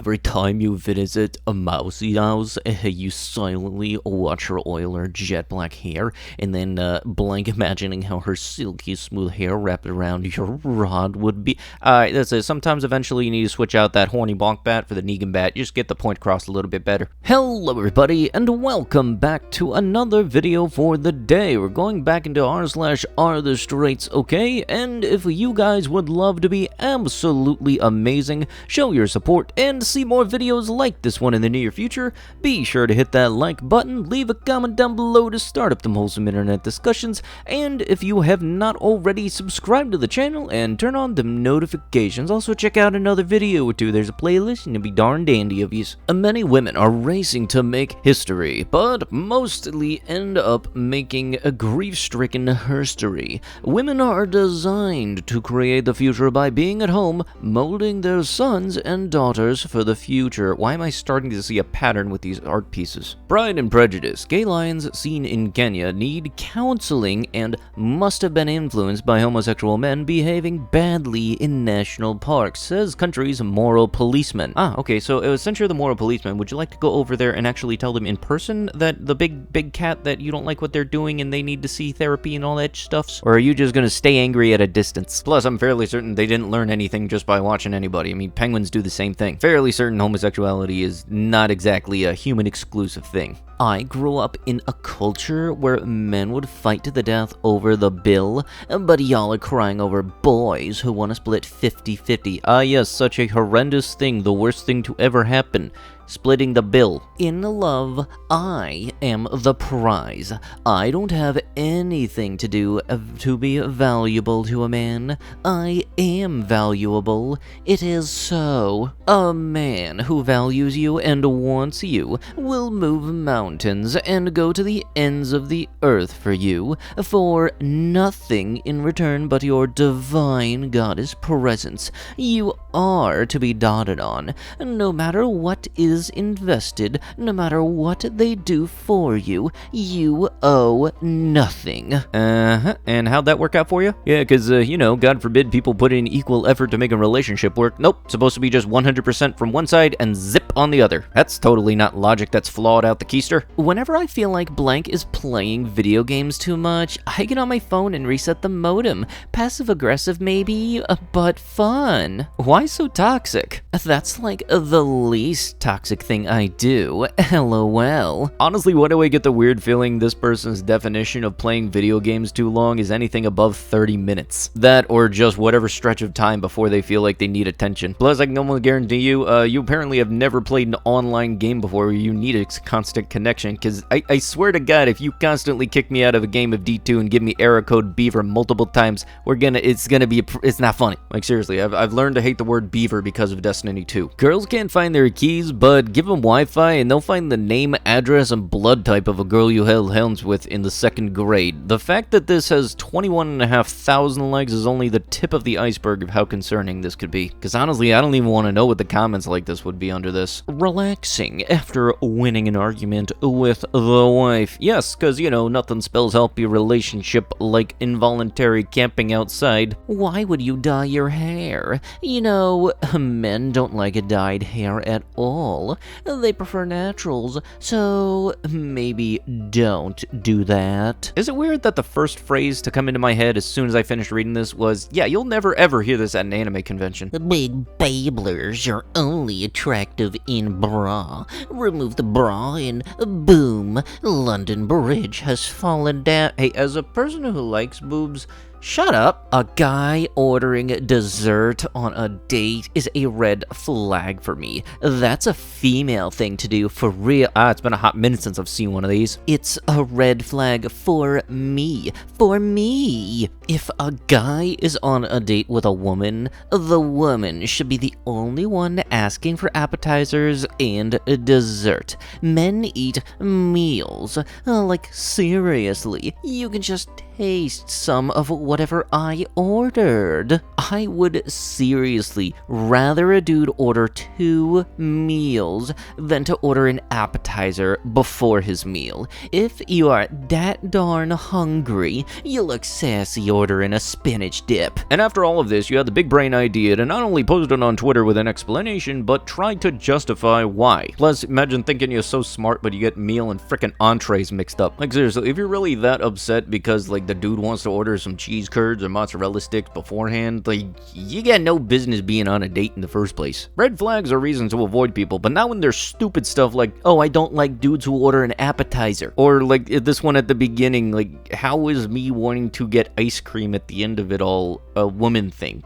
Every time you visit a mousy house, you silently watch her oil her jet black hair, and then blank imagining how her silky smooth hair wrapped around your rod would be. Alright, that's it. Sometimes eventually you need to switch out that horny bonk bat for the Negan bat. Just get the point across a little bit better. Hello everybody, and welcome back to another video for the day. We're going back into AreTheStraightsOK, and if you guys would love to be absolutely amazing, show your support, and see more videos like this one in the near future, be sure to hit that like button, leave a comment down below to start up some wholesome internet discussions, and if you have not already, subscribe to the channel and turn on the notifications. Also check out another video or two. There's a playlist and it'll be darn dandy of yous. Many women are racing to make history, but mostly end up making a grief-stricken herstory. Women are designed to create the future by being at home, molding their sons and daughters for the future. Why am I starting to see a pattern with these art pieces? Pride and Prejudice. Gay lions seen in Kenya need counseling and must have been influenced by homosexual men behaving badly in national parks, says country's moral policeman. Okay, so since you're the moral policeman, would you like to go over there and actually tell them in person that the big cat that you don't like what they're doing and they need to see therapy and all that stuff? Or are you just gonna stay angry at a distance? Plus, I'm fairly certain they didn't learn anything just by watching anybody. I mean, penguins do the same thing. Fairly certain homosexuality is not exactly a human-exclusive thing. I grew up in a culture where men would fight to the death over the bill, but y'all are crying over boys who want to split 50-50. Yes, such a horrendous thing, the worst thing to ever happen. Splitting the bill. In love, I am the prize. I don't have anything to do to be valuable to a man. I am valuable. It is so. A man who values you and wants you will move mountains and go to the ends of the earth for you, for nothing in return but your divine goddess presence. You are to be dotted on, no matter what is invested, no matter what they do for you, you owe nothing. And how'd that work out for you? Yeah, because, you know, God forbid people put in equal effort to make a relationship work. Nope, supposed to be just 100% from one side and zip on the other. That's totally not logic, that's flawed out the keister. Whenever I feel like blank is playing video games too much, I get on my phone and reset the modem. Passive-aggressive maybe, but fun. Why so toxic? That's like the least toxic thing I do. LOL. Honestly, why do I get the weird feeling this person's definition of playing video games too long is anything above 30 minutes? That or just whatever stretch of time before they feel like they need attention. Plus, I can almost guarantee you, you apparently have never played an online game before where you need a constant connection, because I swear to God, if you constantly kick me out of a game of D2 and give me error code beaver multiple times, it's not funny. Like seriously, I've learned to hate the word beaver because of Destiny 2. Girls can't find their keys, but give them Wi-Fi and they'll find the name, address, and blood type of a girl you held hands with in the 2nd grade. The fact that this has 21,500 likes is only the tip of the iceberg of how concerning this could be. Because honestly, I don't even want to know what the comments like this would be under this. Relaxing after winning an argument with the wife. Yes, because, you know, nothing spells healthy relationship like involuntary camping outside. Why would you dye your hair? You know, men don't like a dyed hair at all. They prefer naturals, so maybe don't do that. Is it weird that the first phrase to come into my head as soon as I finished reading this was, yeah, you'll never ever hear this at an anime convention. The big Bablers are only attractive in bra. Remove the bra and boom, London Bridge has fallen down. Hey, as a person who likes boobs, shut up. A guy ordering dessert on a date is a red flag for me. That's a female thing to do for real. It's been a hot minute since I've seen one of these. It's a red flag for me. For me. If a guy is on a date with a woman, the woman should be the only one asking for appetizers and dessert. Men eat meals. Like seriously, you can just taste some of whatever I ordered. I would seriously rather a dude order 2 meals than to order an appetizer before his meal. If you are that darn hungry, you look sassy ordering a spinach dip. And after all of this, you had the big brain idea to not only post it on Twitter with an explanation, but try to justify why. Plus, imagine thinking you're so smart, but you get meal and frickin' entrees mixed up. Like, seriously, if you're really that upset because, like, the dude wants to order some cheese curds or mozzarella sticks beforehand, like, you got no business being on a date in the first place. Red flags are reasons to avoid people, but not when there's stupid stuff like, oh, I don't like dudes who order an appetizer. Or, like, this one at the beginning, like, how is me wanting to get ice cream at the end of it all a woman thing?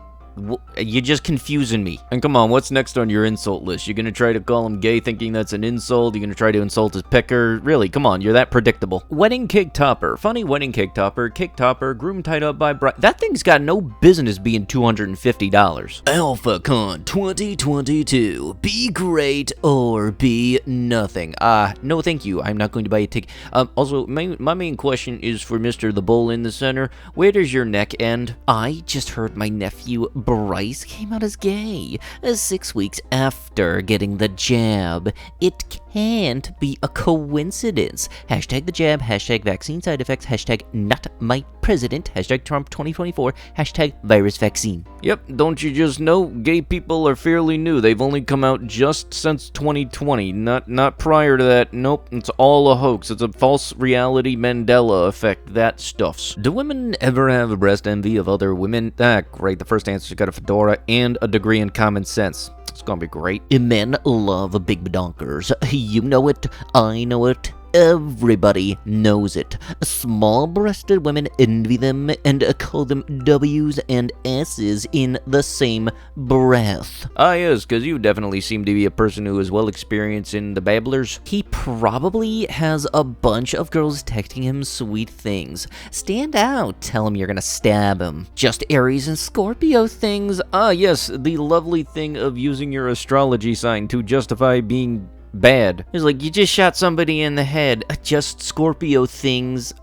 You're just confusing me. And come on, what's next on your insult list? You're gonna try to call him gay thinking that's an insult? You're gonna try to insult his pecker? Really, come on, you're that predictable. Wedding cake topper. Funny wedding cake topper, groom tied up by Bryce. That thing's got no business being $250. Alphacon 2022. Be great or be nothing. No thank you. I'm not going to buy a ticket. Also, my main question is for Mr. the Bull in the center. Where does your neck end? I just heard my nephew Bryce came out as gay 6 weeks after getting the jab. It can't be a coincidence. Hashtag the jab, hashtag vaccine side effects, hashtag not my president, hashtag Trump 2024, hashtag virus vaccine. Yep, don't you just know? Gay people are fairly new. They've only come out just since 2020. Not prior to that. Nope, it's all a hoax. It's a false reality Mandela effect. That stuffs. Do women ever have breast envy of other women? Great. The first answer's got a fedora and a degree in common sense. It's gonna be great. Men love big donkers. You know it. I know it. Everybody knows it. Small-breasted women envy them and call them W's and S's in the same breath. Yes, because you definitely seem to be a person who is well experienced in the Bablers. He probably has a bunch of girls texting him sweet things. Stand out, tell him you're gonna stab him. Just Aries and Scorpio things. Yes, the lovely thing of using your astrology sign to justify being bad. It's like, you just shot somebody in the head. Just Scorpio things.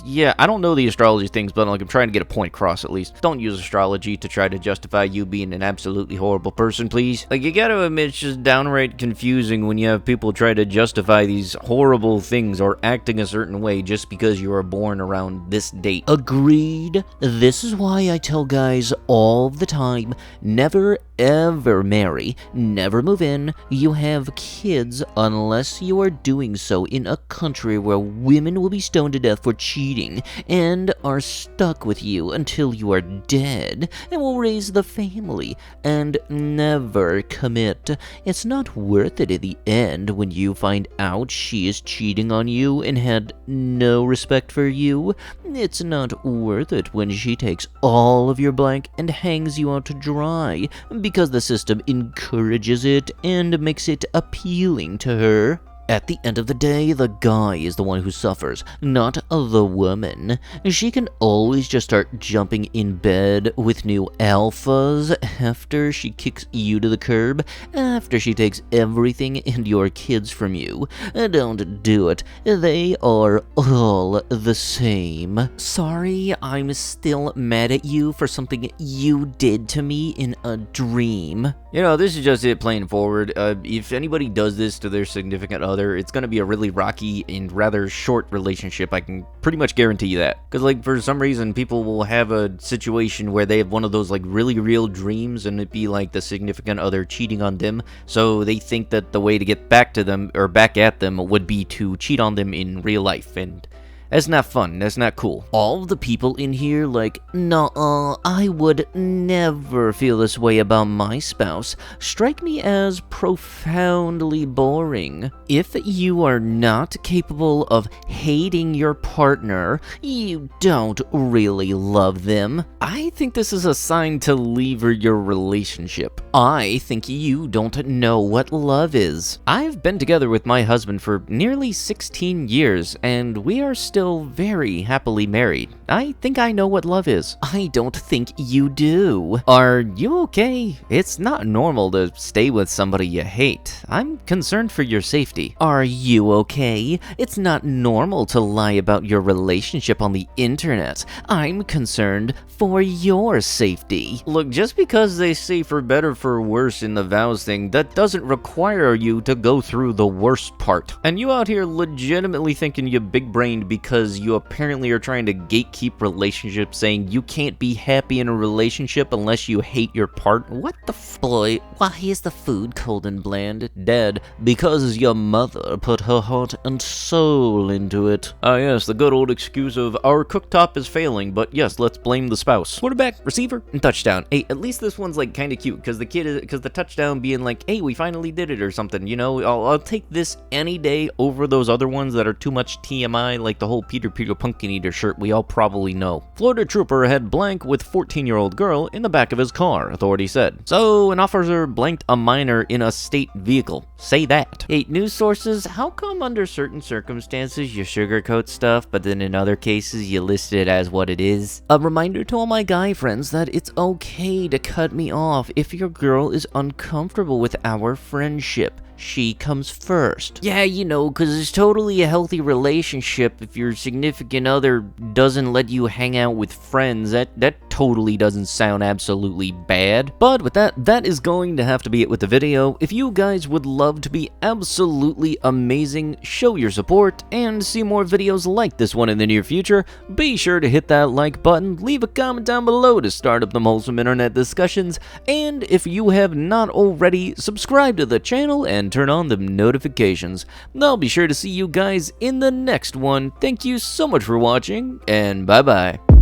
Yeah, I don't know the astrology things, but like, I'm trying to get a point across at least. Don't use astrology to try to justify you being an absolutely horrible person, please. Like, you gotta admit, it's just downright confusing when you have people try to justify these horrible things or acting a certain way just because you were born around this date. Agreed. This is why I tell guys all the time, never ever marry, never move in, you have kids unless you are doing so in a country where women will be stoned to death for cheating and are stuck with you until you are dead and will raise the family and never commit. It's not worth it in the end when you find out she is cheating on you and had no respect for you. It's not worth it when she takes all of your blank and hangs you out to dry because the system encourages it and makes it appealing to her. At the end of the day, the guy is the one who suffers, not the woman. She can always just start jumping in bed with new alphas after she kicks you to the curb, after she takes everything and your kids from you. Don't do it. They are all the same. Sorry, I'm still mad at you for something you did to me in a dream. You know, this is just it playing forward. If anybody does this to their significant other, it's going to be a really rocky and rather short relationship. I can pretty much guarantee you that. Because, like, for some reason, people will have a situation where they have one of those, like, really real dreams, and it be, like, the significant other cheating on them. So they think that the way to get back to them, or back at them, would be to cheat on them in real life. And that's not fun. That's not cool. All the people in here like, nuh-uh, I would never feel this way about my spouse, strike me as profoundly boring. If you are not capable of hating your partner, you don't really love them. I think this is a sign to leave your relationship. I think you don't know what love is. I've been together with my husband for nearly 16 years, and we are still still very happily married. I think I know what love is. I don't think you do. Are you okay? It's not normal to stay with somebody you hate. I'm concerned for your safety. Are you okay? It's not normal to lie about your relationship on the internet. I'm concerned for your safety. Look, just because they say for better for worse in the vows thing, that doesn't require you to go through the worst part. And you out here legitimately thinking you're big-brained because you apparently are trying to gatekeep relationships, saying you can't be happy in a relationship unless you hate your partner. What the boy? Why is the food cold and bland? Dead, because your mother put her heart and soul into it. Ah yes, the good old excuse of our cooktop is failing, but yes, let's blame the spouse. Quarterback, receiver, and touchdown. Hey, at least this one's like kind of cute, because the touchdown being like, hey, we finally did it or something, you know? I'll take this any day over those other ones that are too much TMI, like the whole Peter Pumpkin Eater shirt we all probably know. Florida trooper had blank with 14-year-old girl in the back of his car, authorities said. So, an officer blanked a minor in a state vehicle. Say that. Hey, news sources, how come under certain circumstances you sugarcoat stuff, but then in other cases you list it as what it is? A reminder to all my guy friends that it's okay to cut me off if your girl is uncomfortable with our friendship. She comes first. Yeah, you know, because it's totally a healthy relationship if your significant other doesn't let you hang out with friends. That totally doesn't sound absolutely bad. But with that is going to have to be it with the video. If you guys would love to be absolutely amazing, show your support, and see more videos like this one in the near future, be sure to hit that like button, leave a comment down below to start up them wholesome internet discussions, and if you have not already, subscribe to the channel and turn on the notifications. I'll be sure to see you guys in the next one. Thank you so much for watching, and bye-bye.